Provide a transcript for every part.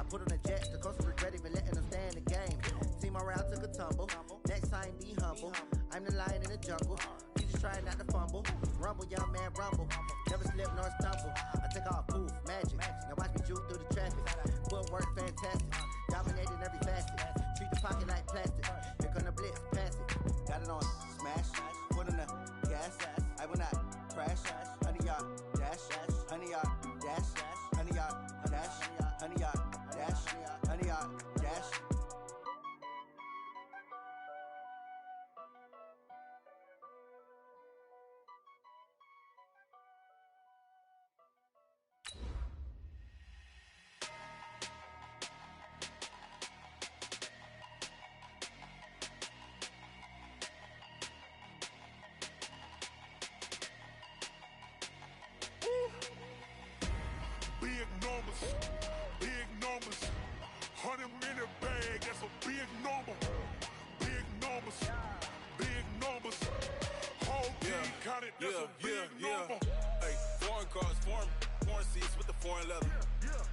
Put on the jet, the coast regret even letting them stay in the game. Team around took a tumble. Next time, be humble. I'm the lion in the jungle. You just trying not to fumble. Rumble, young man, rumble. Never slip nor stumble. I take off, poof, magic. Now watch me juke through the traffic. Footwork fantastic. Dominating every facet. Treat the pocket like plastic. Here come the blitz, pass it. Got it on smash. Put on the gas. I will not crash. Honey yard dash. Honey yard dash. Honey yard dash. Honey yard dash. Honey yard dash. Big numbers, 100-minute bag, that's a big number. Big numbers, whole team counted, that's a big number. Hey, foreign cars, foreign seats with the foreign leather.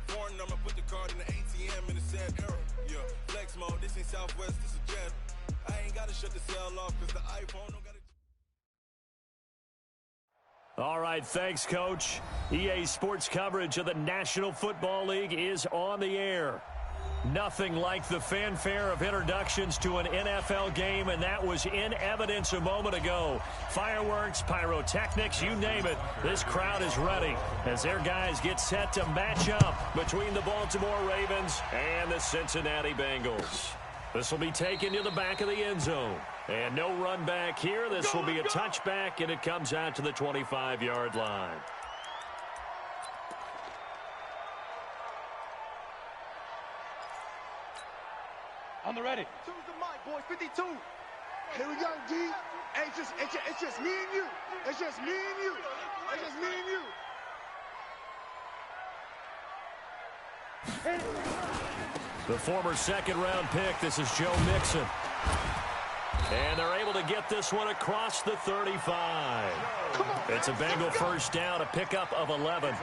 Foreign number, put the card in the ATM in the sad era. Yeah, flex mode, this ain't Southwest, this is Jet. I ain't gotta shut the cell off, cause the iPhone don't gotta... All right, thanks, Coach. EA Sports coverage of the National Football League is on the air. Nothing like the fanfare of introductions to an NFL game, and that was in evidence a moment ago. Fireworks, pyrotechnics, you name it. This crowd is ready as their guys get set to match up between the Baltimore Ravens and the Cincinnati Bengals. This will be taken to the back of the end zone. And no run back here. This will be a touchback, and it comes out to the 25-yard line. On the ready. Choose the mic, boys. 52. Here we go, D. Hey, it's just me and you. It's just me and you. It's just me and you. The former second-round pick, this is Joe Mixon. And they're able to get this one across the 35. It's a Bengal first down, a pickup of 11.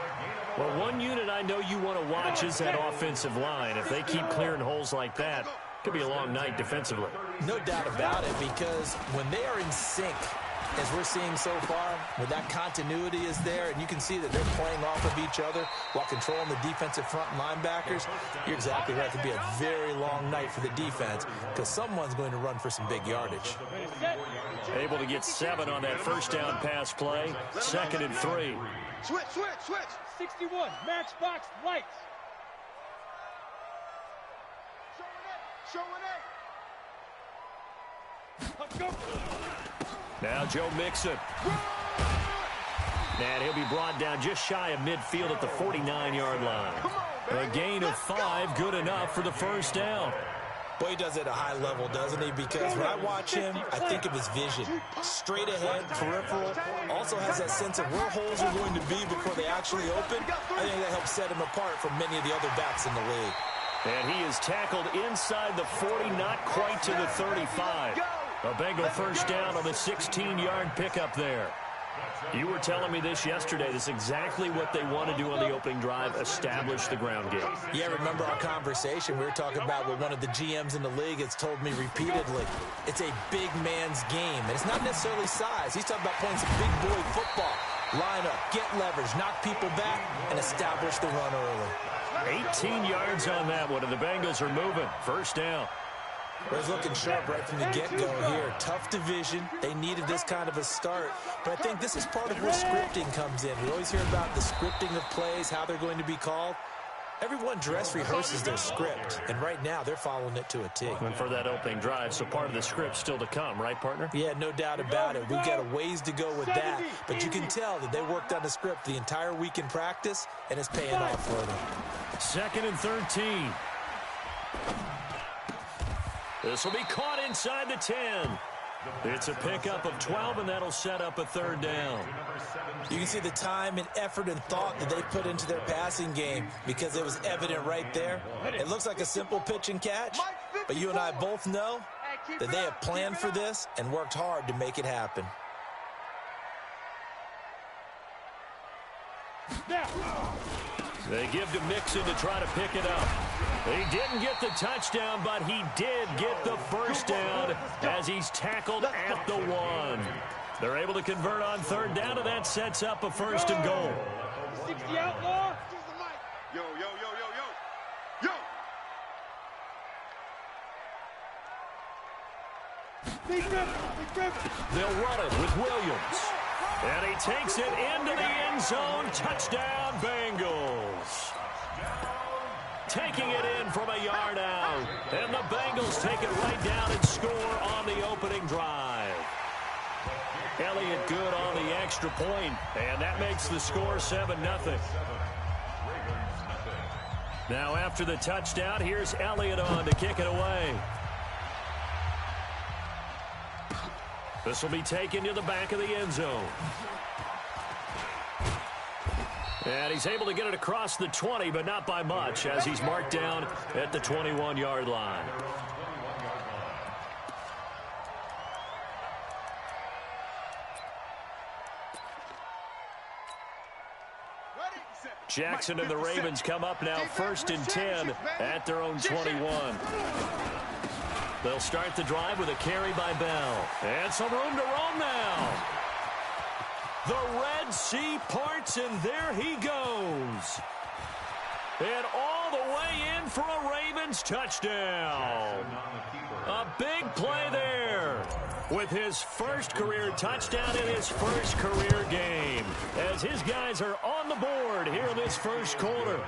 Well, one unit I know you want to watch is that offensive line. If they keep clearing holes like that, it could be a long night defensively. No doubt about it, because when they are in sync, as we're seeing so far, when that continuity is there, and you can see that they're playing off of each other while controlling the defensive front linebackers, you're exactly right. It could be a very long night for the defense because someone's going to run for some big yardage. Able to get 7 on that first down pass play. 2nd and 3. Switch. 61, matchbox lights. Showing Let's go. Now Joe Mixon. And he'll be brought down just shy of midfield at the 49-yard line. A gain of 5, good enough for the first down. Boy, he does it at a high level, doesn't he? Because when I watch him, I think of his vision. Straight ahead, peripheral. Also has that sense of where holes are going to be before they actually open. I think that helps set him apart from many of the other backs in the league. And he is tackled inside the 40, not quite to the 35. A Bengal first down on the 16-yard pickup there. You were telling me this yesterday. This is exactly what they want to do on the opening drive, establish the ground game. Yeah, remember our conversation. We were talking about what one of the GMs in the league has told me repeatedly. It's a big man's game, and it's not necessarily size. He's talking about playing some big boy football. Line up, get leverage, knock people back, and establish the run early. 18 yards on that one, and the Bengals are moving. First down. Well, he's looking sharp right from the get-go here. Tough division. They needed this kind of a start. But I think this is part of where scripting comes in. We always hear about the scripting of plays, how they're going to be called. Everyone dress rehearses their script, and right now they're following it to a T. And for that opening drive, so part of the script still to come, right, partner? Yeah, no doubt about it. We've got a ways to go with that, but you can tell that they worked on the script the entire week in practice, and it's paying off for them. 2nd and 13. This will be caught inside the 10. It's a pickup of 12, and that'll set up a 3rd down. You can see the time and effort and thought that they put into their passing game because it was evident right there. It looks like a simple pitch and catch, but you and I both know that they have planned for this and worked hard to make it happen. They give to Mixon to try to pick it up. He didn't get the touchdown, but he did get the first down as he's tackled at the 1. They're able to convert on third down, and that sets up a 1st and goal. 60 outlaw. Yo, yo, yo, yo, yo. Yo! Big rip. They'll run it with Williams. And he takes it into the end zone. Touchdown, Bengals. Taking it in from a yard out. And the Bengals take it right down and score on the opening drive. Elliott good on the extra point, and that makes the score 7-0. Now after the touchdown, here's Elliott on to kick it away. This will be taken to the back of the end zone. And he's able to get it across the 20, but not by much, as he's marked down at the 21-yard line. Jackson and the Ravens come up now 1st and 10 at their own 21. They'll start the drive with a carry by Bell. And some room to roam now. The Red Sea parts, and there he goes. And all the way in for a Ravens touchdown. A big play there with his first career touchdown in his first career game, as his guys are on the board here in this first quarter.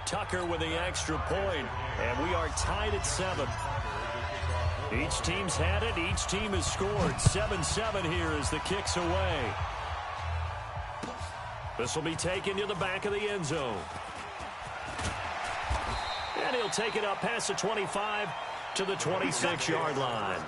Tucker with the extra point, and we are tied at 7. Each team's had it. Each team has scored. 7-7 here as the kick's away. This will be taken to the back of the end zone. And he'll take it up past the 25 to the 26-yard line.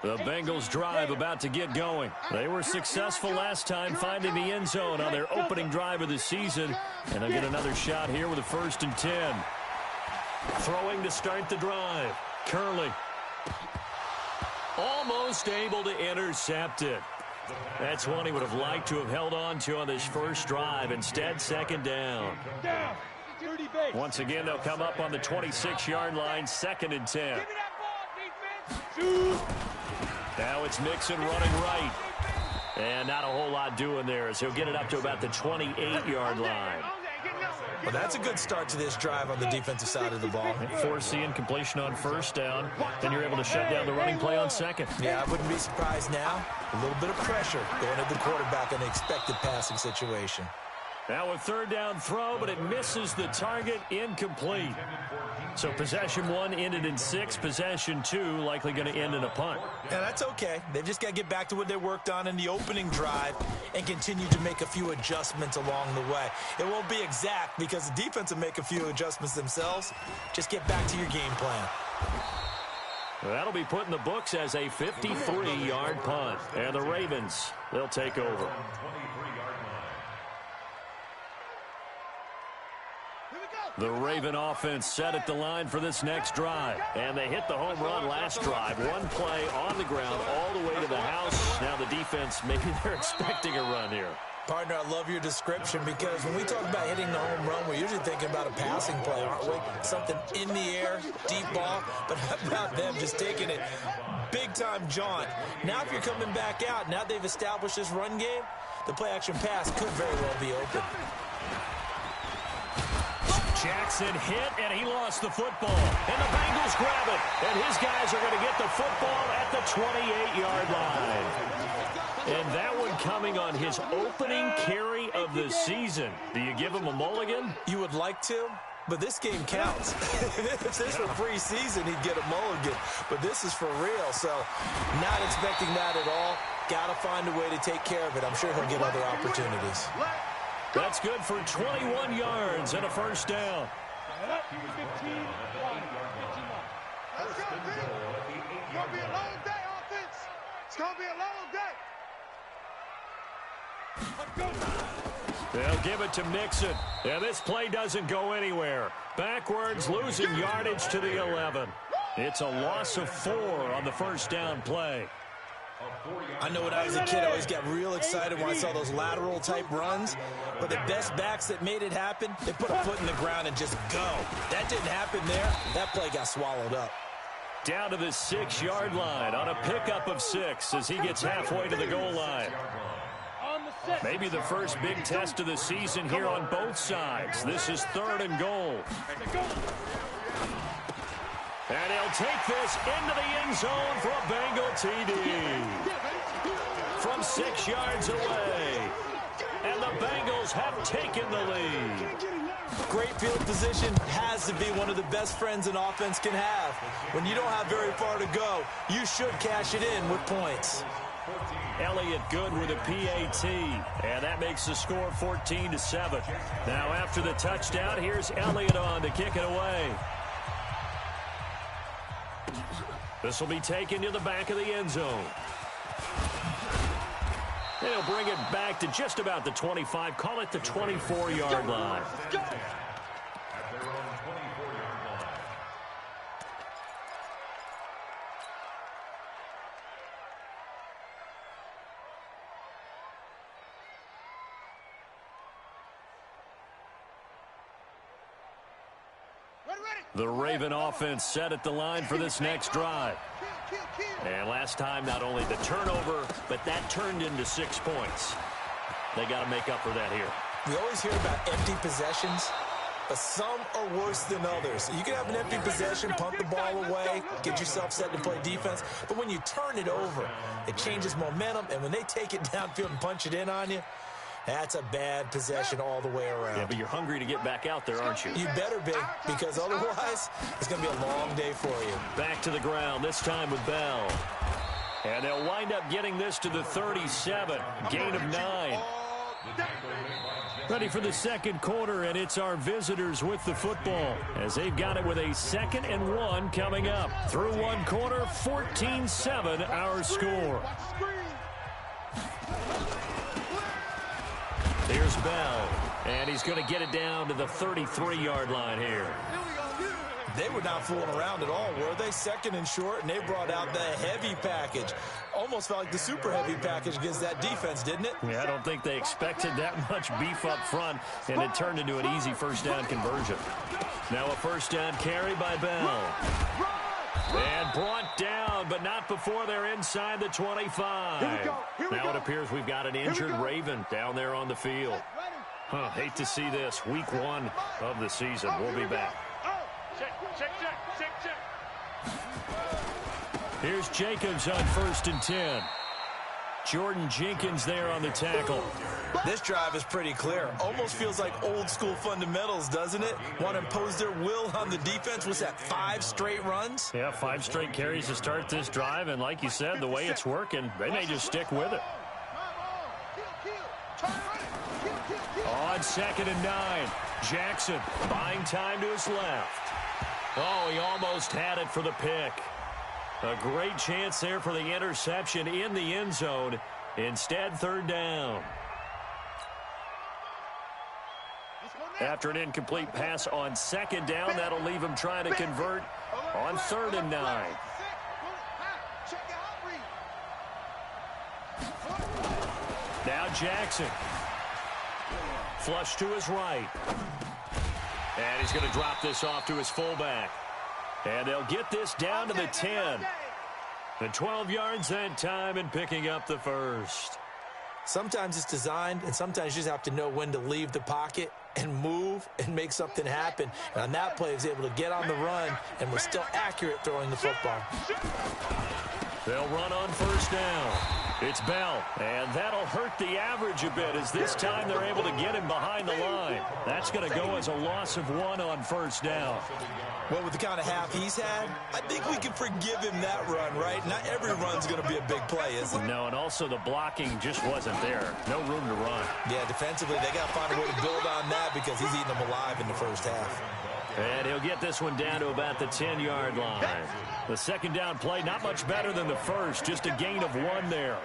The Bengals drive about to get going. They were successful last time finding the end zone on their opening drive of the season. And they'll get another shot here with a 1st and 10. Throwing to start the drive. Curley. Almost able to intercept it. That's one he would have liked to have held on to on this first drive. Instead, 2nd down. Once again, they'll come up on the 26-yard line, 2nd and 10. Now it's Mixon running right. And not a whole lot doing there as he'll get it up to about the 28-yard line. Well, that's a good start to this drive on the defensive side of the ball. Forcing completion on 1st down. Then you're able to shut down the running play on 2nd. Yeah, I wouldn't be surprised now. A little bit of pressure going at the quarterback in the expected passing situation. Now a 3rd down throw, but it misses the target, incomplete. So possession 1 ended in 6. Possession 2 likely going to end in a punt. Yeah, that's okay. They've just got to get back to what they worked on in the opening drive and continue to make a few adjustments along the way. It won't be exact because the defense will make a few adjustments themselves. Just get back to your game plan. That'll be put in the books as a 53-yard punt. And the Ravens, they'll take over. The Raven offense set at the line for this next drive. And they hit the home run last drive. One play on the ground all the way to the house. Now the defense, maybe they're expecting a run here. Partner, I love your description because when we talk about hitting the home run, we're usually thinking about a passing play, aren't we? Something in the air, deep ball. But how about them just taking it big-time jaunt? Now if you're coming back out, now they've established this run game, the play-action pass could very well be open. Jackson hit, and he lost the football. And the Bengals grab it. And his guys are going to get the football at the 28-yard line. And that one coming on his opening carry of the season. Do you give him a mulligan? You would like to, but this game counts. If this were preseason, he'd get a mulligan. But this is for real, so not expecting that at all. Got to find a way to take care of it. I'm sure he'll get other opportunities. That's good for 21 yards and a 1st down. 15 line. 15 line. Let's go, B. It's going to be a long day, offense. It's going to be a long day. They'll give it to Mixon. And this play doesn't go anywhere. Backwards, losing yardage to the 11. It's a loss of 4 on the 1st down play. I know when I was a kid, I always got real excited when I saw those lateral type runs. But the best backs that made it happen, they put a foot in the ground and just go. That didn't happen there. That play got swallowed up. Down to the 6-yard line on a pickup of 6 as he gets halfway to the goal line. Maybe the first big test of the season here on both sides. This is 3rd and goal. And he'll take this into the end zone for a Bengal TD. From 6 yards away. And the Bengals have taken the lead. Great field position has to be one of the best friends an offense can have. When you don't have very far to go, you should cash it in with points. Elliott good with a PAT, and that makes the score 14-7. Now after the touchdown, here's Elliott on to kick it away. This will be taken to the back of the end zone. And he'll bring it back to just about the 25, call it the 24-yard line. The Raven offense set at the line for this next drive. And last time, not only the turnover, but that turned into 6 points. They got to make up for that here. We always hear about empty possessions, but some are worse than others. You can have an empty possession, punt the ball away, get yourself set to play defense, but when you turn it over, it changes momentum, and when they take it downfield and punch it in on you, that's a bad possession all the way around. Yeah, but you're hungry to get back out there, aren't you? You better be, because otherwise, it's going to be a long day for you. Back to the ground, this time with Bell. And they'll wind up getting this to the 37. Gain of 9. Ready for the second quarter, and it's our visitors with the football as they've got it with a 2nd and 1 coming up. Through one quarter, 14-7 our score. Here's Bell, and he's going to get it down to the 33-yard line here. They were not fooling around at all, were they? 2nd and short, and they brought out the heavy package. Almost felt like the super heavy package against that defense, didn't it? Yeah, I don't think they expected that much beef up front, and it turned into an easy first down conversion. Now a first down carry by Bell. And brought down, but not before they're inside the 25. Now it appears we've got an injured Raven down there on the field. Hate to see this. Week 1 of the season. We'll be back. Check. Here's Jacobs on 1st and 10. Jordan Jenkins there on the tackle. This drive is pretty clear. Almost feels like old school fundamentals, doesn't it? Want to impose their will on the defense. Was that 5 straight runs? Yeah, 5 straight carries to start this drive. And like you said, the way it's working, they may just stick with it. On 2nd and 9. Jackson buying time to his left. Oh, he almost had it for the pick. A great chance there for the interception in the end zone. Instead, 3rd down. After an incomplete pass on 2nd down, that'll leave him trying to convert on 3rd and 9. Now Jackson. Flush to his right. And he's going to drop this off to his fullback. And they'll get this down to the 10. And 12 yards that time and picking up the first. Sometimes it's designed, and sometimes you just have to know when to leave the pocket and move and make something happen. And on that play, he was able to get on the run and was still accurate throwing the football. They'll run on 1st down. It's Bell, and that'll hurt the average a bit as this time they're able to get him behind the line. That's going to go as a loss of 1 on 1st down. Well, with the kind of half he's had, I think we can forgive him that run, right? Not every run's going to be a big play, is it? No, and also the blocking just wasn't there. No room to run. Yeah, defensively, they got to find a way to build on that because he's eating them alive in the first half. And he'll get this one down to about the 10-yard line. The 2nd down play, not much better than the first, just a gain of 1 there.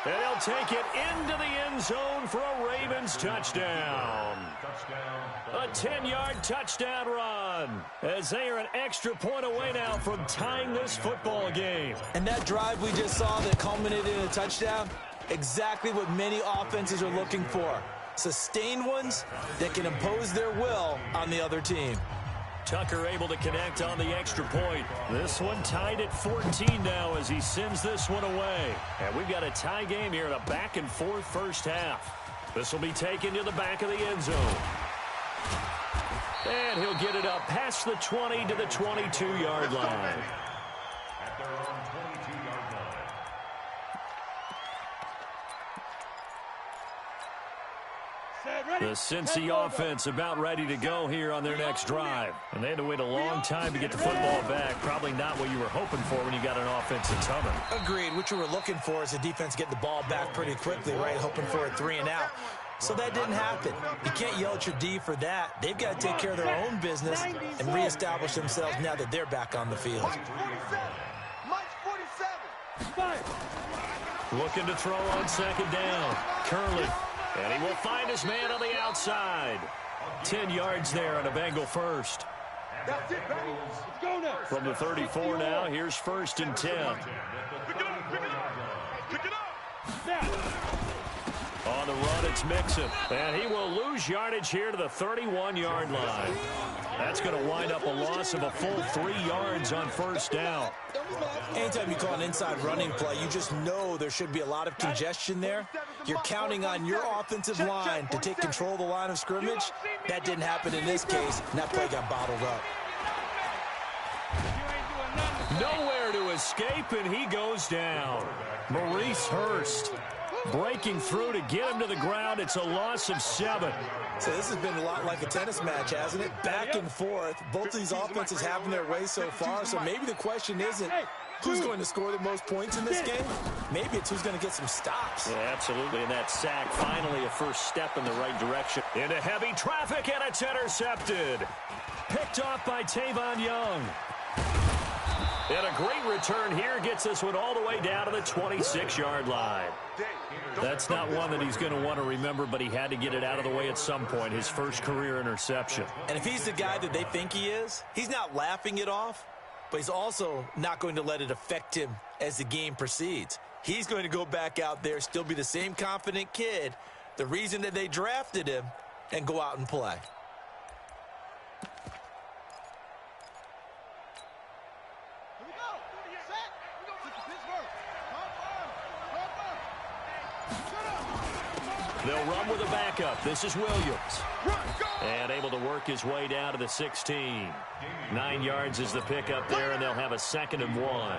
And he'll take it into the end zone for a Ravens touchdown. A 10-yard touchdown run, as they are an extra point away now from tying this football game. And that drive we just saw that culminated in a touchdown, exactly what many offenses are looking for. Sustained ones that can impose their will on the other team. Tucker able to connect on the extra point. This one tied at 14 now as he sends this one away. And we've got a tie game here in a back-and-forth first half. This will be taken to the back of the end zone. And he'll get it up past the 20 to the 22-yard line. The Cincy offense about ready to go here on their next drive. And they had to wait a long time to get the football back. Probably not what you were hoping for when you got an offense that's humming. Agreed. What you were looking for is the defense getting the ball back pretty quickly, right? Hoping for a 3-and-out. So that didn't happen. You can't yell at your D for that. They've got to take care of their own business and reestablish themselves now that they're back on the field. Looking to throw on second down. Curley. And he will find his man on the outside. 10 yards there on a Bengal first. That's it, baby. Let's go now. From the 34 now, here's 1st and 10. Pick it up, pick it up, pick it up. Now. On the run, it's Mixon. And he will lose yardage here to the 31-yard line. That's going to wind up a loss of a full 3 yards on first down. Anytime you call an inside running play, you just know there should be a lot of congestion there. You're counting on your offensive line to take control of the line of scrimmage. That didn't happen in this case, and that play got bottled up. Nowhere to escape, and he goes down. Maurice Hurst breaking through to get him to the ground. It's a loss of 7. So this has been a lot like a tennis match, hasn't it? Back and forth. Both of these offenses having their way so far. So maybe the question isn't who's going to score the most points in this game. Maybe it's who's going to get some stops. Yeah, absolutely. And that sack, finally a first step in the right direction. Into heavy traffic, and it's intercepted. Picked off by Tavon Young. And a great return here gets this one all the way down to the 26-yard line. That's not one that he's going to want to remember, but he had to get it out of the way at some point, his first career interception. And if he's the guy that they think he is, he's not laughing it off, but he's also not going to let it affect him as the game proceeds. He's going to go back out there, still be the same confident kid, the reason that they drafted him, and go out and play. They'll run with a backup. This is Williams. And able to work his way down to the 16. 9 yards is the pickup there, and they'll have a 2nd and 1.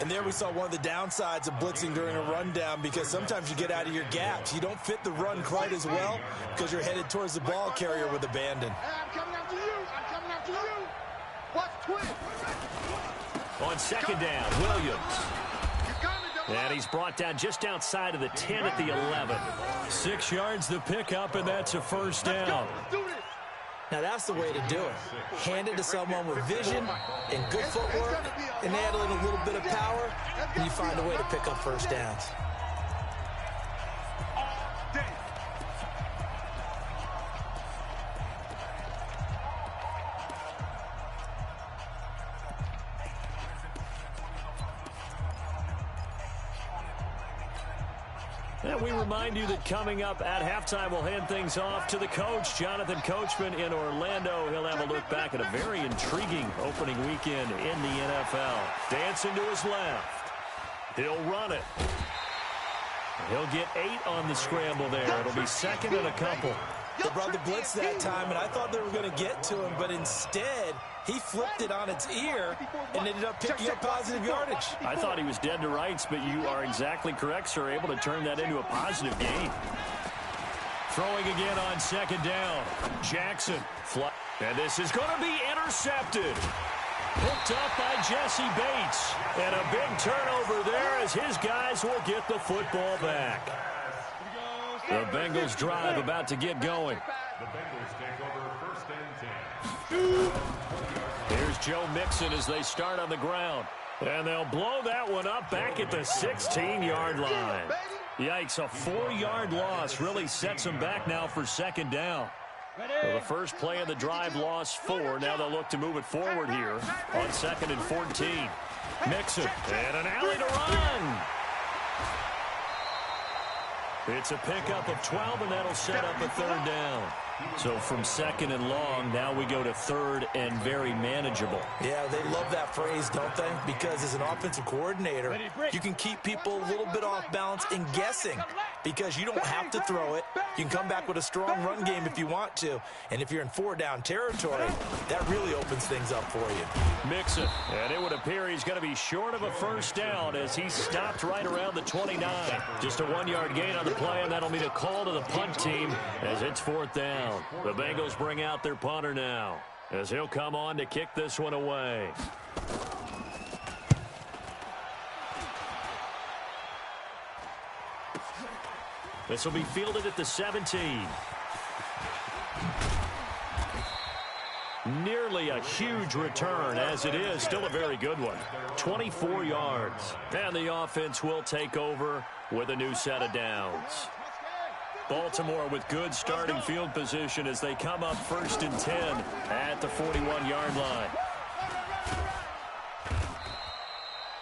And there we saw one of the downsides of blitzing during a rundown, because sometimes you get out of your gaps. You don't fit the run quite as well because you're headed towards the ball carrier with abandon. I'm coming after you. I'm coming after you. Watch twin. On second down, Williams. And he's brought down just outside of the 10 at the 11. 6 yards the pickup, and that's a first down. Now that's the way to do it. Hand it to someone with vision and good footwork, and add a little bit of power, and you find a way to pick up first downs. And we remind you that coming up at halftime, we'll hand things off to the coach, Jonathan Coachman in Orlando. He'll have a look back at a very intriguing opening weekend in the NFL. Dancing to his left. He'll run it. He'll get 8 on the scramble there. It'll be 2nd and a couple. They brought the blitz that time, and I thought they were going to get to him, but instead he flipped it on its ear and ended up picking up positive yardage. I thought he was dead to rights, but you are exactly correct, sir. Able to turn that into a positive gain. Throwing again on second down. Jackson. And this is going to be intercepted. Picked up by Jesse Bates. And a big turnover there as his guys will get the football back. The Bengals drive about to get going. The Bengals take over 1st and 10. Here's Joe Mixon as they start on the ground. And they'll blow that one up back at the 16-yard line. Yikes, a 4-yard loss really sets them back now for second down. Well, the first play of the drive lost 4. Now they'll look to move it forward here on 2nd and 14. Mixon, and an alley to run. It's a pickup of 12, and that'll set up a 3rd down. So from 2nd and long, now we go to 3rd and very manageable. Yeah, they love that phrase, don't they? Because as an offensive coordinator, you can keep people a little bit off balance and guessing because you don't have to throw it. You can come back with a strong run game if you want to. And if you're in 4-down territory, that really opens things up for you. Mixon, and it would appear he's going to be short of a 1st down as he stopped right around the 29. Just a 1-yard gain on the play, and that'll mean a call to the punt team as it's 4th down. The Bengals bring out their punter now as he'll come on to kick this one away. This will be fielded at the 17. Nearly a huge return, as it is still a very good one. 24 yards. And the offense will take over with a new set of downs. Baltimore with good starting field position as they come up 1st and 10 at the 41-yard line.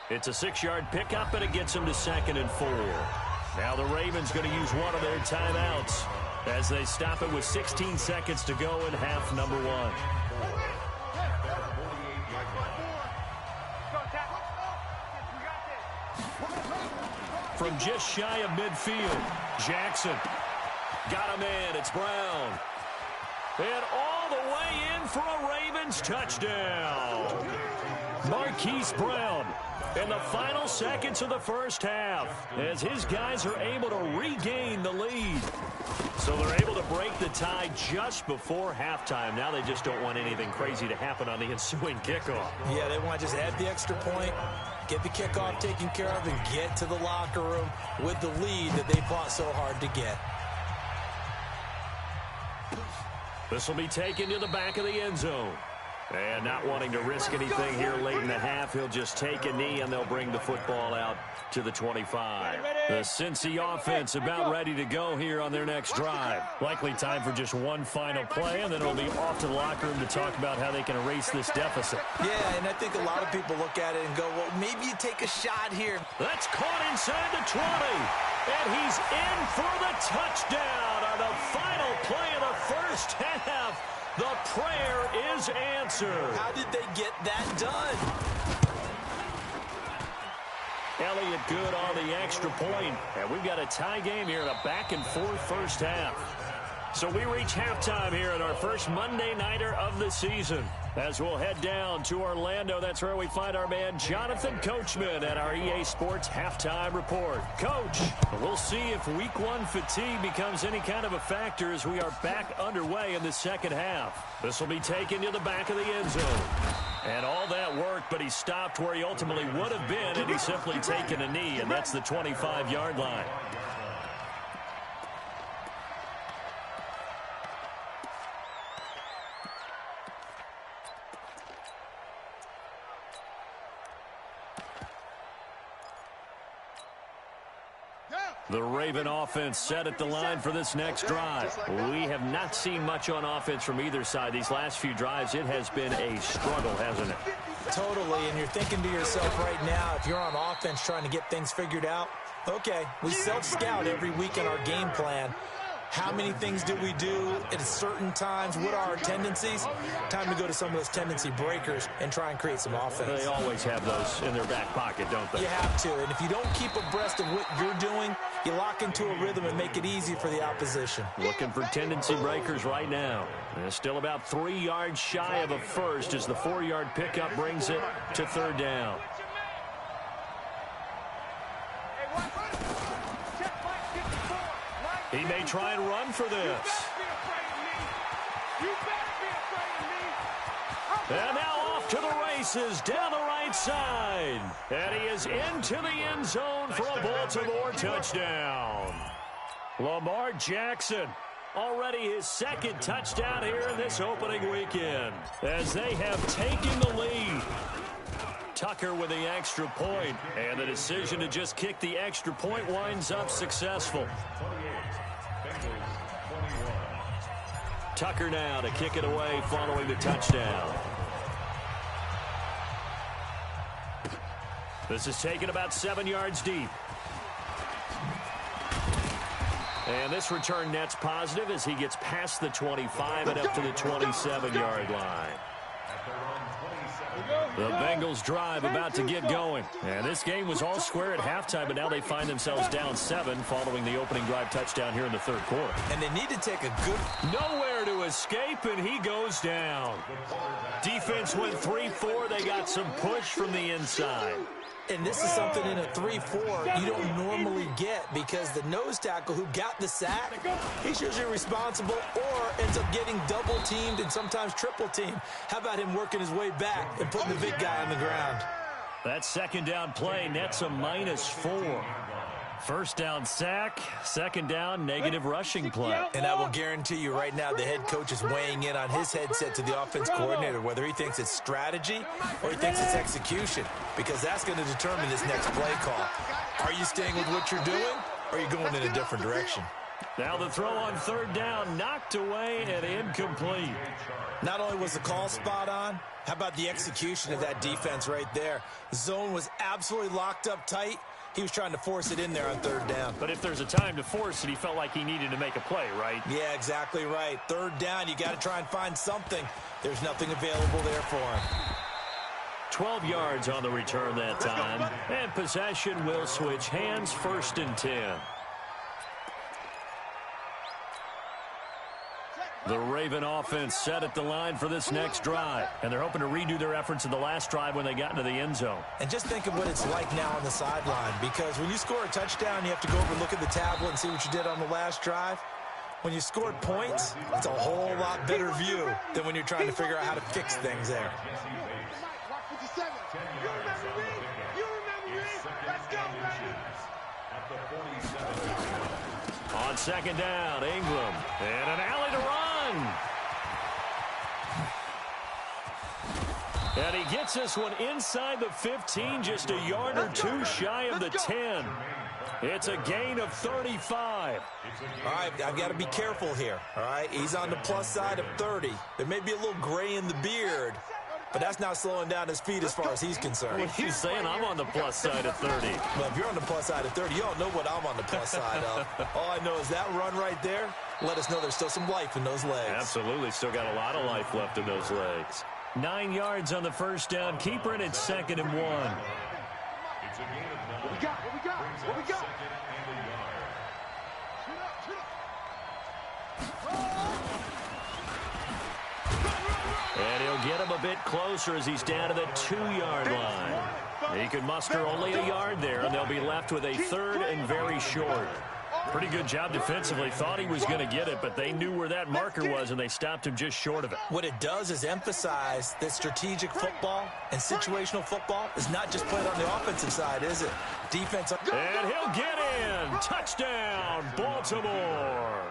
It's a 6-yard pickup, and it gets them to 2nd and 4. Now the Ravens going to use one of their timeouts as they stop it with 16 seconds to go in half number 1. From just shy of midfield, Jackson. Got him in. It's Brown. And all the way in for a Ravens touchdown. Marquise Brown in the final seconds of the first half as his guys are able to regain the lead. So they're able to break the tie just before halftime. Now they just don't want anything crazy to happen on the ensuing kickoff. Yeah, they want to just add the extra point, get the kickoff taken care of, and get to the locker room with the lead that they fought so hard to get. This will be taken to the back of the end zone. And not wanting to risk anything here late in the half, he'll just take a knee, and they'll bring the football out to the 25. The Cincy offense about ready to go here on their next drive. Likely time for just one final play, and then it'll be off to the locker room to talk about how they can erase this deficit. Yeah, and I think a lot of people look at it and go, well, maybe you take a shot here. That's caught inside the 20. And he's in for the touchdown on the final play of the first half. The prayer is answered. How did they get that done? Elliott good on the extra point. And we've got a tie game here in a back-and-forth first half. So we reach halftime here in our first Monday Nighter of the season. As we'll head down to Orlando, that's where we find our man Jonathan Coachman at our EA Sports Halftime Report. Coach, we'll see if Week 1 fatigue becomes any kind of a factor as we are back underway in the second half. This will be taken to the back of the end zone. And all that worked, but he stopped where he ultimately would have been, and he's simply taken a knee, and that's the 25-yard line. The Raven offense set at the line for this next drive. We have not seen much on offense from either side. These last few drives, it has been a struggle, hasn't it? Totally, and you're thinking to yourself right now, if you're on offense trying to get things figured out, okay, we self-scout every week in our game plan. How many things do we do at certain times? What are our tendencies? Time to go to some of those tendency breakers and try and create some offense. They always have those in their back pocket, don't they? You have to, and if you don't keep abreast of what you're doing, you lock into a rhythm and make it easy for the opposition. Looking for tendency breakers right now. And still about 3 yards shy of a first as the 4-yard pickup brings it to 3rd down. He may try and run for this. And now off to the races down the right side. And he is into the end zone for a Baltimore touchdown. Lamar Jackson, already his second touchdown here in this opening weekend, as they have taken the lead. Tucker with the extra point, and the decision to just kick the extra point winds up successful. Tucker now to kick it away following the touchdown. This is taken about 7 yards deep. And this return net's positive as he gets past the 25 and up to the 27-yard line. The Bengals drive about to get going. And this game was all square at halftime, but now they find themselves down 7 following the opening drive touchdown here in the third quarter. And they need to take a good... Nowhere to escape, and he goes down. Defense went 3-4. They got some push from the inside. And this is something in a 3-4 you don't normally get because the nose tackle who got the sack, he's usually responsible or ends up getting double-teamed and sometimes triple-teamed. How about him working his way back and putting the big guy on the ground? That second down play nets a -4. First down sack, second down negative rushing play. And I will guarantee you right now the head coach is weighing in on his headset to the offense coordinator, whether he thinks it's strategy or he thinks it's execution, because that's going to determine this next play call. Are you staying with what you're doing, or are you going in a different direction? Now the throw on third down, knocked away and incomplete. Not only was the call spot on, how about the execution of that defense right there? The zone was absolutely locked up tight. He was trying to force it in there on third down. But if there's a time to force it, he felt like he needed to make a play, right? Yeah, exactly right. Third down, you got to try and find something. There's nothing available there for him. 12 yards on the return that time. And possession will switch hands, 1st and 10. The Raven offense set at the line for this next drive. And they're hoping to redo their efforts in the last drive when they got into the end zone. And just think of what it's like now on the sideline. Because when you score a touchdown, you have to go over and look at the tablet and see what you did on the last drive. When you scored points, it's a whole lot better view than when you're trying to figure out how to fix things there. On second down, Ingram. And an alley to run. And he gets this one inside the 15, just a yard or two shy of the 10. It's a gain of 35. All right, I've got to be careful here. All right, he's on the plus side of 30. There may be a little gray in the beard, but that's not slowing down his feet as far as he's concerned. What are you saying? I'm on the plus side of 30. Well, if you're on the plus side of 30, you all know what I'm on the plus side of. All I know is that run right there let us know there's still some life in those legs. Absolutely. Still got a lot of life left in those legs. 9 yards on the first down. Keeper, and it's 2nd and 1. What we got? What we got? What we got? And he'll get him a bit closer as he's down to the 2-yard line. He could muster only a yard there, and they'll be left with a 3rd and very short. Pretty good job defensively. Thought he was going to get it, but they knew where that marker was, and they stopped him just short of it. What it does is emphasize that strategic football and situational football is not just played on the offensive side, is it? Defense. And he'll get in. Touchdown, Baltimore.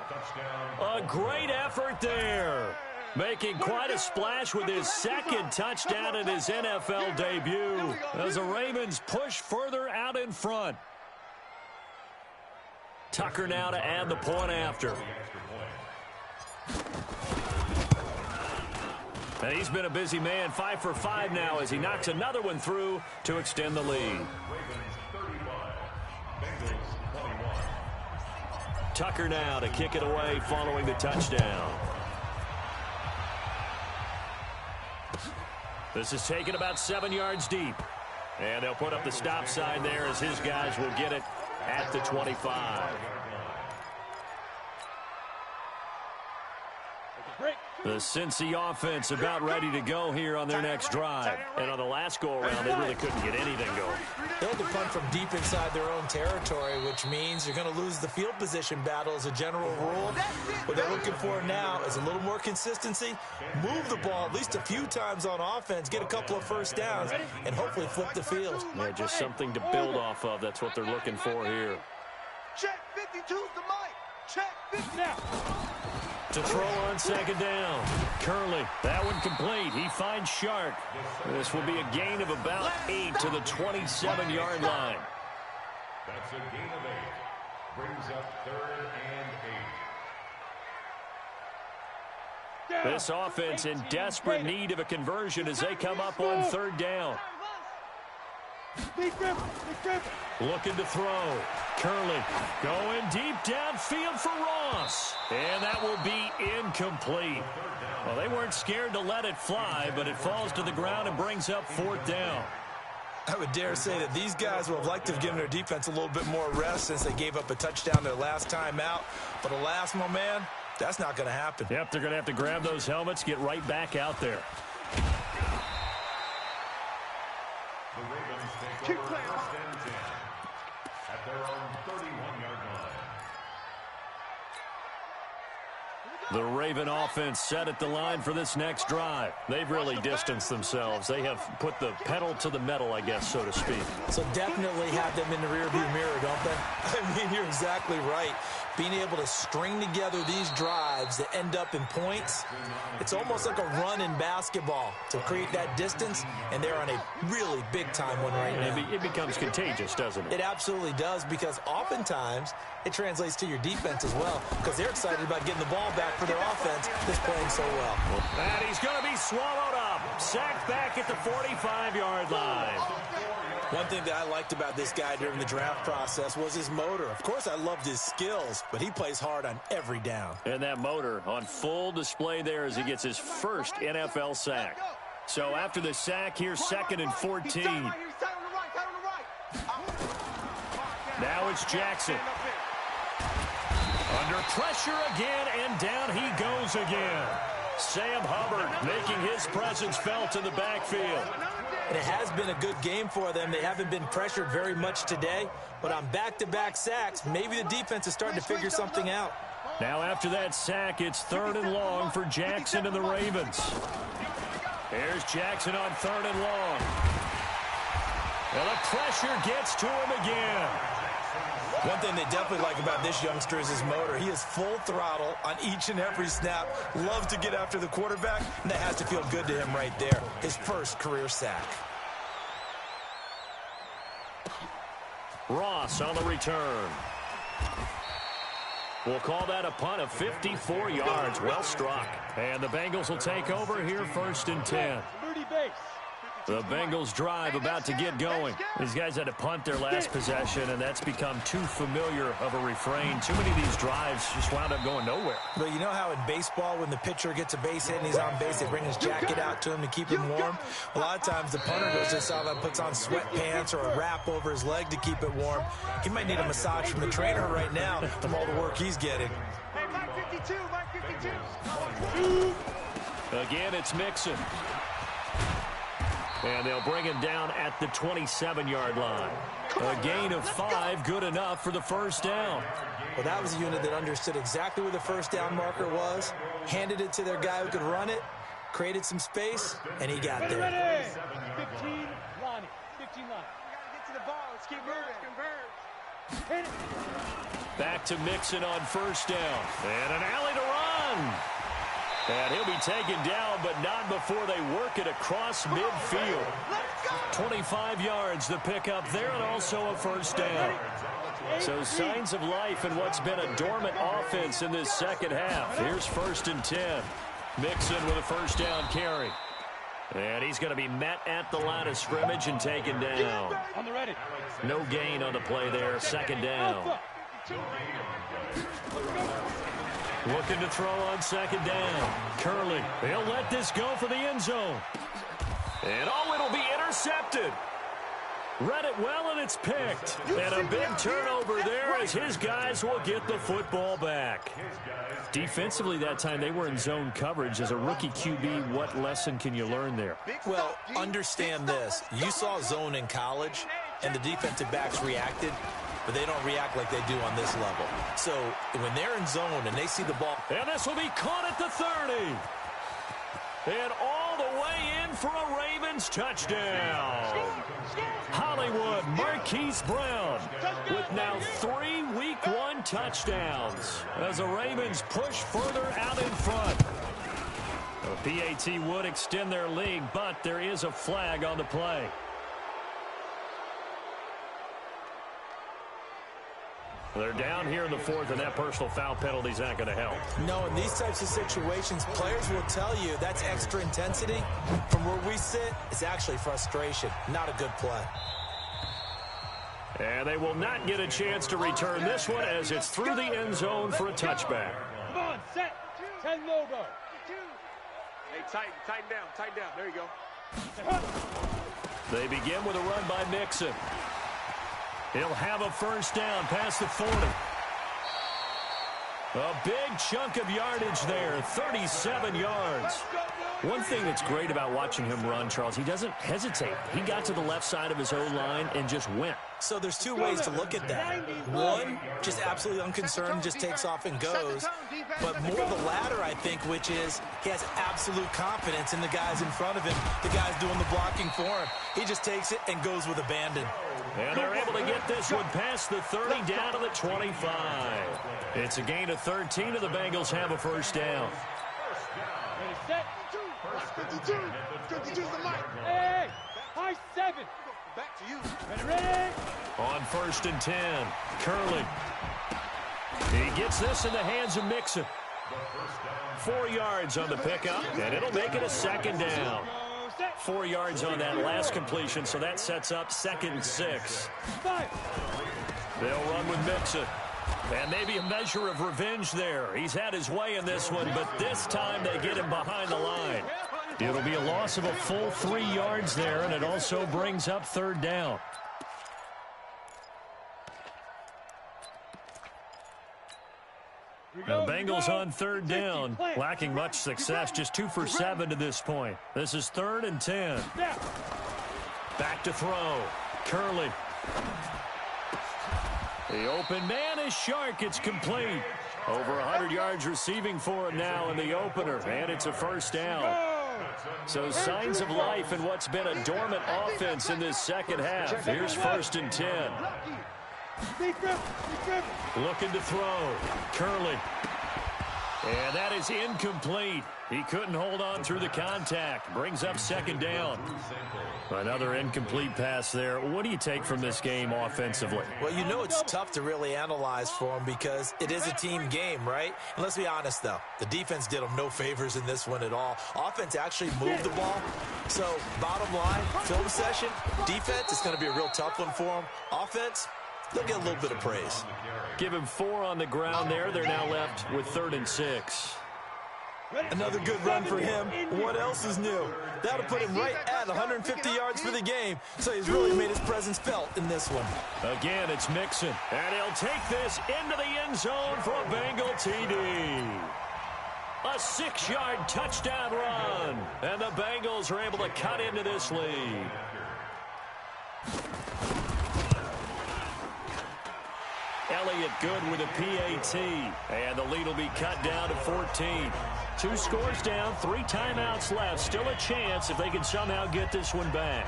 A great effort there. Making quite a splash with his 2nd touchdown in his NFL debut as the Ravens push further out in front. Tucker now to add the point after. And he's been a busy man, 5 for 5 now as he knocks another one through to extend the lead. Tucker now to kick it away following the touchdown. This is taken about 7 yards deep. And they'll put up the stop sign there as his guys will get it at the 25. The Cincy offense about ready to go here on their next drive. And on the last go-around, they really couldn't get anything going. They'll have to punt from deep inside their own territory, which means you're going to lose the field position battle as a general rule. What they're looking for now is a little more consistency, move the ball at least a few times on offense, get a couple of first downs, and hopefully flip the field. Yeah, just something to build off of. That's what they're looking for here. Check 52's the mic. Check 50 now. To throw on second down. Curley, that one complete. He finds Shark. This will be a gain of about 8 to the 27-yard line. That's a gain of 8. Brings up 3rd and 8. This offense in desperate need of a conversion as they come up on 3rd down. Looking to throw. Curley going deep downfield for Ross. And that will be incomplete. Well, they weren't scared to let it fly, but it falls to the ground and brings up 4th down. I would dare say that these guys would have liked to have given their defense a little bit more rest since they gave up a touchdown their last time out. But alas, my man, that's not going to happen. Yep, they're going to have to grab those helmets, get right back out there. The Ravens take over 1st and 10 at their own 31-yard line. The Raven offense set at the line for this next drive. They've really distanced themselves. They have put the pedal to the metal, I guess, so to speak. So definitely have them in the rearview mirror, don't they? I mean, you're exactly right. Being able to string together these drives that end up in points, it's almost like a run in basketball to create that distance, and they're on a really big-time one right now. It becomes contagious, doesn't it? It absolutely does, because oftentimes it translates to your defense as well, because they're excited about getting the ball back for their offense that's playing so well. And he's going to be swallowed up. Sacked back at the 45-yard line. One thing that I liked about this guy during the draft process was his motor. Of course, I loved his skills, but he plays hard on every down. And that motor on full display there as he gets his first NFL sack. So after the sack, here's 2nd and 14. Now it's Jackson. Under pressure again, and down he goes again. Sam Hubbard making his presence felt in the backfield. And it has been a good game for them. They haven't been pressured very much today, but on back-to-back sacks, maybe the defense is starting to figure something out. Now after that sack, it's 3rd and long for Jackson and the Ravens. Here's Jackson on 3rd and long. And the pressure gets to him again. One thing they definitely like about this youngster is his motor. He is full throttle on each and every snap. Loves to get after the quarterback, and that has to feel good to him right there. His first career sack. Ross on the return. We'll call that a punt of 54 yards. Well struck. And the Bengals will take over here 1st and 10. The Bengals drive about to get going. These guys had to punt their last possession, and that's become too familiar of a refrain. Too many of these drives just wound up going nowhere. But you know how in baseball, when the pitcher gets a base hit and he's on base, they bring his jacket out to him to keep him warm? A lot of times the punter goes this out and puts on sweatpants or a wrap over his leg to keep it warm. He might need a massage from the trainer right now from all the work he's getting. Hey, Mike 52, Mike 52. Again, it's Mixon. And they'll bring him down at the 27-yard line. A gain of 5, good enough for the 1st down. Well, that was a unit that understood exactly where the 1st down marker was, handed it to their guy who could run it, created some space, and he got there. 15, Lonnie. 15, Lonnie. We got to get to the ball. Let's keep moving. Hit it. Back to Mixon on 1st down. And an alley to run. And he'll be taken down, but not before they work it across midfield. 25 yards the pickup there, and also a 1st down. So signs of life in what's been a dormant offense in this second half. Here's 1st and 10. Mixon with a 1st down carry. And he's going to be met at the line of scrimmage and taken down. On the ready. No gain on the play there, 2nd down. Looking to throw on 2nd down. Curley, he'll let this go for the end zone. And it'll be intercepted. Read it well, and it's picked. And a big turnover there as his guys will get the football back. Defensively that time, they were in zone coverage. As a rookie QB, what lesson can you learn there? Well, understand this. You saw zone in college, and the defensive backs reacted, but they don't react like they do on this level. So when they're in zone and they see the ball. And this will be caught at the 30. And all the way for a Ravens touchdown. Hollywood Marquise Brown with now 3 Week 1 touchdowns as the Ravens push further out in front. The PAT would extend their lead, but there is a flag on the play. They're down here in the fourth, and that personal foul penalty is not going to help. No, in these types of situations, players will tell you that's extra intensity. From where we sit, it's actually frustration. Not a good play. And they will not get a chance to return this one as it's through the end zone for a touchback. Come on, set. 10 logo. Hey, tighten down. There you go. They begin with a run by Mixon. He'll have a first down past the 40. A big chunk of yardage there, 37 yards. One thing that's great about watching him run, Charles, he doesn't hesitate. He got to the left side of his O-line and just went. So there's two ways to look at that. One, just absolutely unconcerned, just takes off and goes. But more the latter, I think, which is he has absolute confidence in the guys in front of him, the guys doing the blocking for him. He just takes it and goes with abandon. And they're able to get this one past the 30 down to the 25. It's a gain of 13, and the Bengals have a first down. Ready, set. 52. 52's the mic. Hey, high 7. Back to you. Ready. On 1st and 10, Curley. He gets this in the hands of Mixon. 4 yards on the pickup, and it'll make it a second down. 4 yards on that last completion, so that sets up 2nd and 6. They'll run with Mixon. And maybe a measure of revenge there. He's had his way in this one, but this time they get him behind the line. It'll be a loss of a full 3 yards there, and it also brings up 3rd down. The Bengals on 3rd down, lacking much success, just 2 for 7 to this point. This is 3rd and 10. Back to throw. Curley. The open man is Shark. It's complete. Over 100 yards receiving for him now in the opener, and it's a first down. So signs of life in what's been a dormant offense in this second half. Here's 1st and 10. Looking to throw. Curley. And that is incomplete. He couldn't hold on through the contact. Brings up 2nd down. Another incomplete pass there. What do you take from this game offensively? Well, you know it's tough to really analyze for him because it is a team game, right? And let's be honest, though. The defense did them no favors in this one at all. Offense actually moved the ball. So, bottom line, film session, defense is going to be a real tough one for them. Offense, they'll get a little bit of praise. Give him 4 on the ground there. They're now left with 3rd and 6. Another good run for him. What else is new? That'll put him right at 150 yards for the game. So he's really made his presence felt in this one. Again, it's Mixon. And he'll take this into the end zone for a Bengal TD. A 6-yard touchdown run. And the Bengals are able to cut into this lead. Elliott good with a PAT. And the lead will be cut down to 14. 2 scores down, 3 timeouts left. Still a chance if they can somehow get this one back.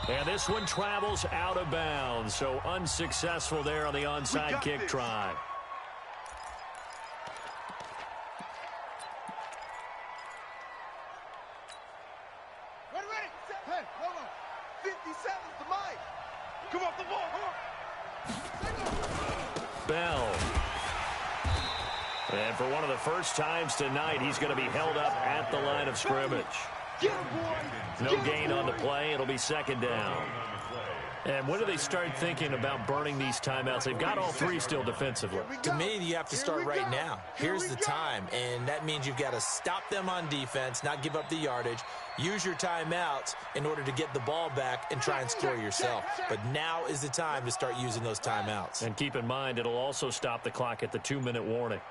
And this one travels out of bounds. So unsuccessful there on the onside kick try. Hey, hold on. 57's the mic. Come off the ball. Bell. And for one of the first times tonight, he's going to be held up at the line of scrimmage. No gain on the play. It'll be 2nd down. And when do they start thinking about burning these timeouts? They've got all 3 still defensively. To me, you have to start right now. Here's the time, and that means you've got to stop them on defense, not give up the yardage, use your timeouts in order to get the ball back and try and score yourself. But now is the time to start using those timeouts. And keep in mind, it'll also stop the clock at the 2-minute warning.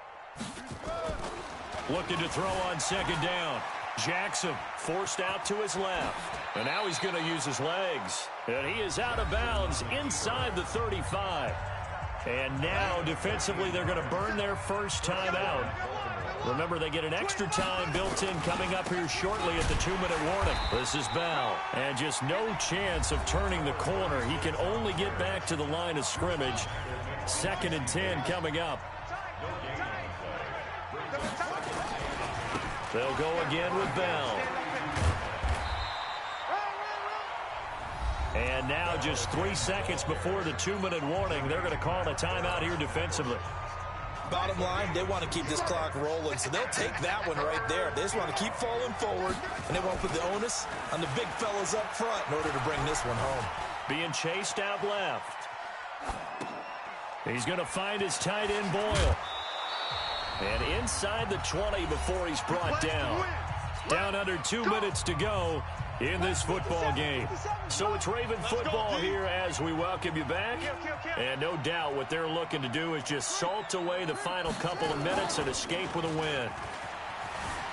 Looking to throw on 2nd down. Jackson forced out to his left. And now he's going to use his legs. And he is out of bounds inside the 35. And now defensively they're going to burn their first time out. Remember, they get an extra time built in coming up here shortly at the 2-minute warning. This is Bell, and just no chance of turning the corner. He can only get back to the line of scrimmage. 2nd and 10 coming up. They'll go again with Bell. And now just 3 seconds before the 2-minute warning, they're going to call a timeout here defensively. Bottom line, they want to keep this clock rolling, so they'll take that one right there. They just want to keep falling forward, and they want to put the onus on the big fellas up front in order to bring this one home. Being chased out left. He's going to find his tight end, Boyle. And inside the 20 before he's brought down. Down under 2 minutes to go in this football game. So it's Raven football here as we welcome you back. And no doubt what they're looking to do is just salt away the final couple of minutes and escape with a win.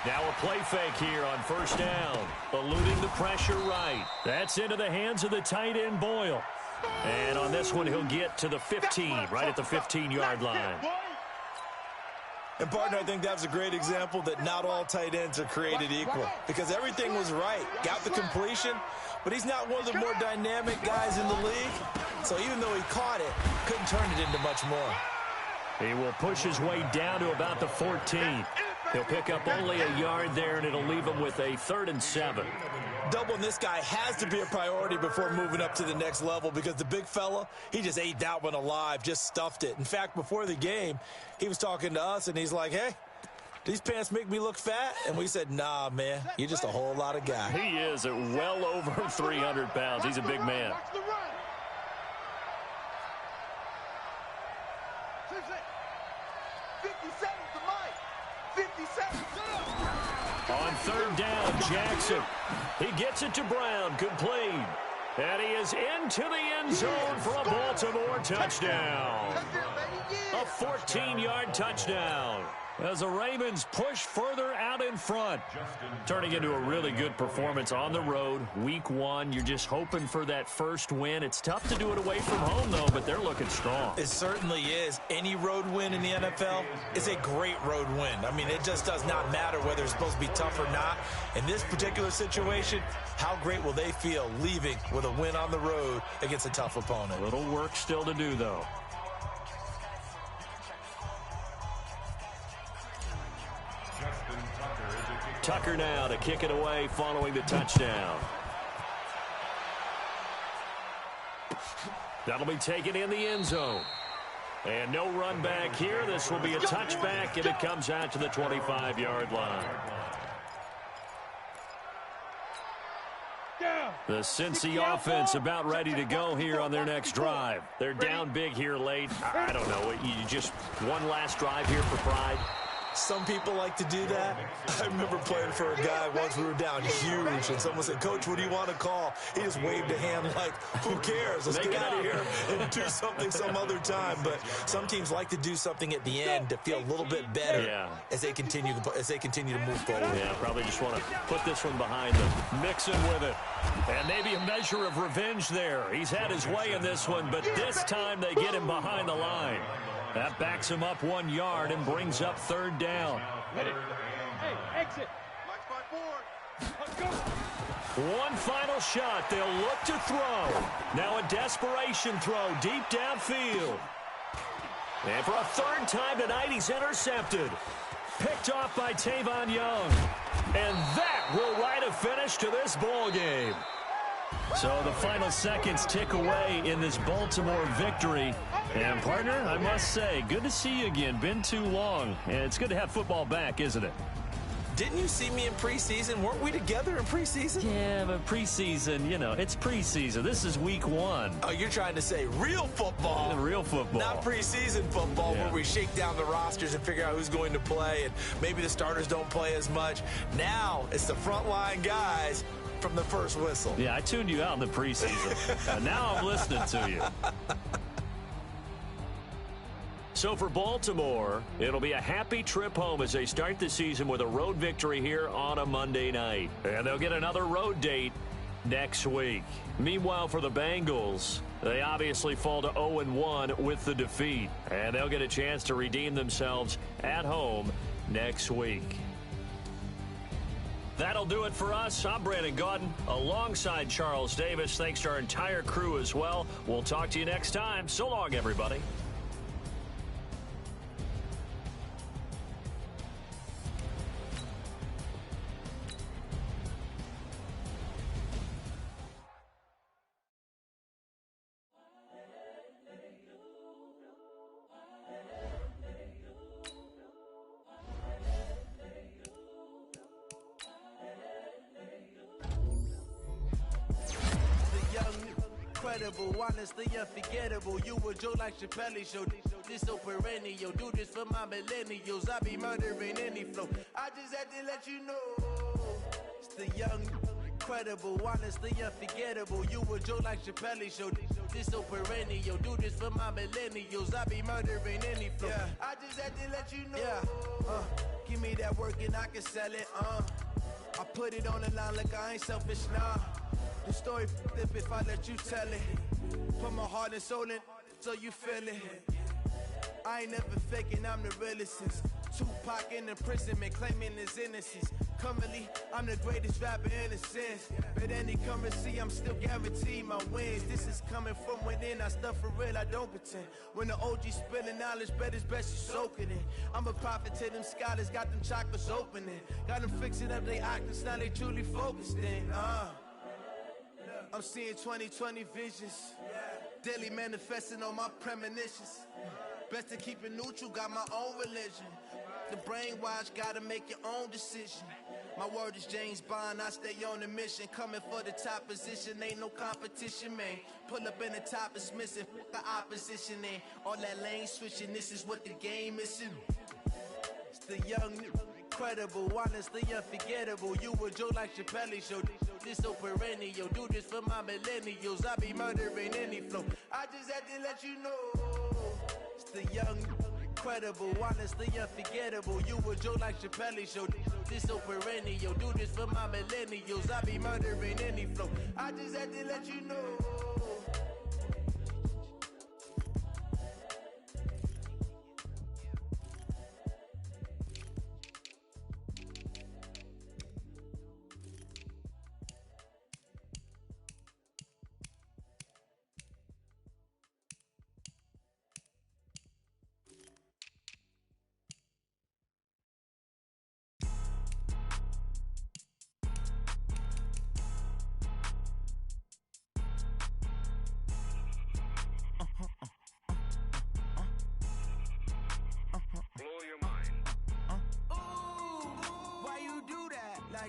Now a play fake here on 1st down. Eluding the pressure right. That's into the hands of the tight end, Boyle. And on this one, he'll get to the 15, right at the 15-yard line. And, partner, I think that was a great example that not all tight ends are created equal, because everything was right. Got the completion, but he's not one of the more dynamic guys in the league. So even though he caught it, couldn't turn it into much more. He will push his way down to about the 14. He'll pick up only a yard there, and it'll leave him with a 3rd and 7. Doubling this guy has to be a priority before moving up to the next level, because the big fella, he just ate that one alive, just stuffed it. In fact, before the game, he was talking to us, and he's like, hey, these pants make me look fat? And we said, nah, man, you're just a whole lot of guy. He is at well over 300 pounds. He's a big man. On 3rd down, Jackson. He gets it to Brown. Good play. And he is into the end zone for a Baltimore touchdown. A 14-yard touchdown as the Ravens push further out in front. Turning into a really good performance on the road. Week 1, you're just hoping for that first win. It's tough to do it away from home, though, but they're looking strong. It certainly is. Any road win in the NFL is a great road win. I mean, it just does not matter whether it's supposed to be tough or not. In this particular situation, how great will they feel leaving with a win on the road against a tough opponent? A little work still to do, though. Tucker now to kick it away following the touchdown. That'll be taken in the end zone. And no run back here. This will be a touchback, and it comes out to the 25-yard line. The Cincy offense about ready to go here on their next drive. They're down big here late. I don't know. You just one last drive here for pride. Some people like to do that. I remember playing for a guy once. We were down huge, and someone said, Coach, what do you want to call? He just waved a hand like, who cares? Let's get out of here and do something some other time. But some teams like to do something at the end to feel a little bit better as they continue to move forward. Yeah, probably just want to put this one behind them. Mixing with it. And maybe a measure of revenge there. He's had his way in this one, but this time they get him behind the line. That backs him up 1 yard and brings up 3rd down. Hey, exit. One final shot. They'll look to throw. Now a desperation throw deep downfield. And for a 3rd time tonight, he's intercepted. Picked off by Tavon Young. And that will write a finish to this ball game. So the final seconds tick away in this Baltimore victory. And, partner, I must say, good to see you again. Been too long. And it's good to have football back, isn't it? Didn't you see me in preseason? Weren't we together in preseason? Yeah, but preseason, you know, it's preseason. This is week 1. Oh, you're trying to say real football. Real football. Not preseason football where we shake down the rosters and figure out who's going to play, and maybe the starters don't play as much. Now it's the frontline guys from the first whistle. Yeah, I tuned you out in the preseason. And now I'm listening to you. So for Baltimore, it'll be a happy trip home as they start the season with a road victory here on a Monday night. And they'll get another road date next week. Meanwhile, for the Bengals, they obviously fall to 0-1 with the defeat. And they'll get a chance to redeem themselves at home next week. That'll do it for us. I'm Brandon Gaudin alongside Charles Davis. Thanks to our entire crew as well. We'll talk to you next time. So long, everybody. Honestly unforgettable. You a joke like Chappelle show. This so perennial. Do this for my millennials. I be murdering any flow. I just had to let you know. It's the young, incredible, honestly unforgettable. You a joke like Chappelle show. This so perennial. Do this for my millennials. I be murdering any flow. Yeah. I just had to let you know. Yeah. Give me that work and I can sell it. I put it on the line like I ain't selfish, nah. The story flip if I let you tell it. Put my heart and soul in so you feel it. I ain't never faking, I'm the realest since Tupac in imprisonment, claiming his innocence. Currently, I'm the greatest rapper in a sense. But any currency, I'm still guaranteed my wins. This is coming from within, I stuff for real, I don't pretend. When the OG spilling knowledge, bet it's best you soak it in. I'm a prophet to them scholars, got them chakras opening. Got them fixing up they octaves, now they truly focused in. I'm seeing 2020 visions. Daily manifesting on my premonitions. Best to keep it neutral, got my own religion. The brainwash, gotta make your own decision. My word is James Bond, I stay on the mission. Coming for the top position, ain't no competition, man. Pull up in the top is missing, fuck the opposition, ain't all that lane switching, this is what the game is. It's the young, incredible, honestly unforgettable. You a joke like Chappelle show. This so perennial. Do this for my millennials. I be murdering any flow. I just had to let you know. It's the young, incredible, honestly unforgettable. You a joke like Chappelle show. This so perennial. Do this for my millennials. I be murdering any flow. I just had to let you know.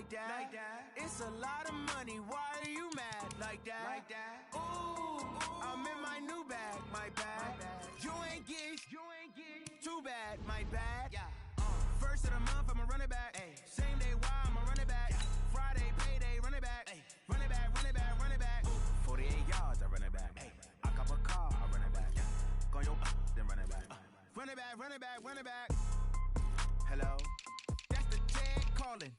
Like that. It's a lot of money. Why are you mad like that? Like that. Ooh, I'm in my new bag. My bad. You ain't get. Too bad. My bad. Yeah. First of the month, I'ma run it back. Ay. Same day, why I'ma run it back. Yeah. Friday, payday, run it back. Ay. Run it back, run it back, run it back. Ooh. 48 yards, I run it back. Ay. I cop a car, I run it back. Yeah. Go yo, then run it back. Run it back, run it back, run it back. Hello. That's the tag calling.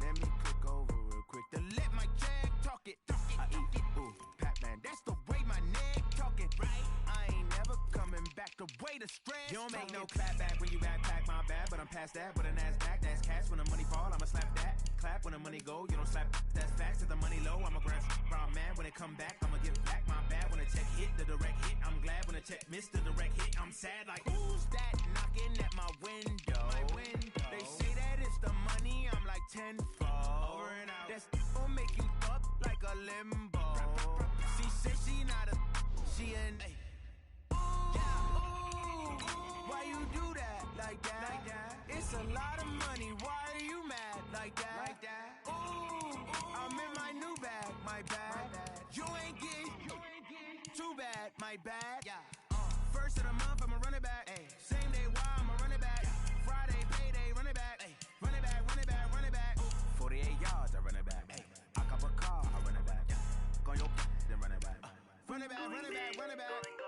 Let me click over real quick to let my jag talk it. I eat it, ooh, Pac-Man. That's the way my neck talking. Right? I ain't never coming back. The way the stress. You don't make no clap back when you backpack, my bad. But I'm past that. With a NASDAQ, that's cash. When the money fall, I'ma slap that. Clap when the money go. You don't slap. That's facts. If the money low, I'ma grab brown man. When it come back, I'ma give back my bad. When the check hit, the direct hit. I'm glad when the check missed the direct hit. I'm sad like who's that knocking at my window? My window. They say that it's the money. I'm like tenfold. Over and out. That's gon' make you up like a limbo. She said she not a. She an. Ooh, ooh, why you do that like that? Like that? It's a lot of money. Why are you mad like that? Like that? Ooh, I'm in my new bag. My bad. You ain't get. Too bad. My bad. Yeah. First of the month, I'ma run it back. Ay. Same day, why I'ma run it back. Yeah. Friday, payday, run it back. Ay. Run it back, run it back, run it back. 48 yards, I run it back. Ay. I cop a car, I run it back. Yeah. Go yo, then run it back. Run it back, run it back, run it back.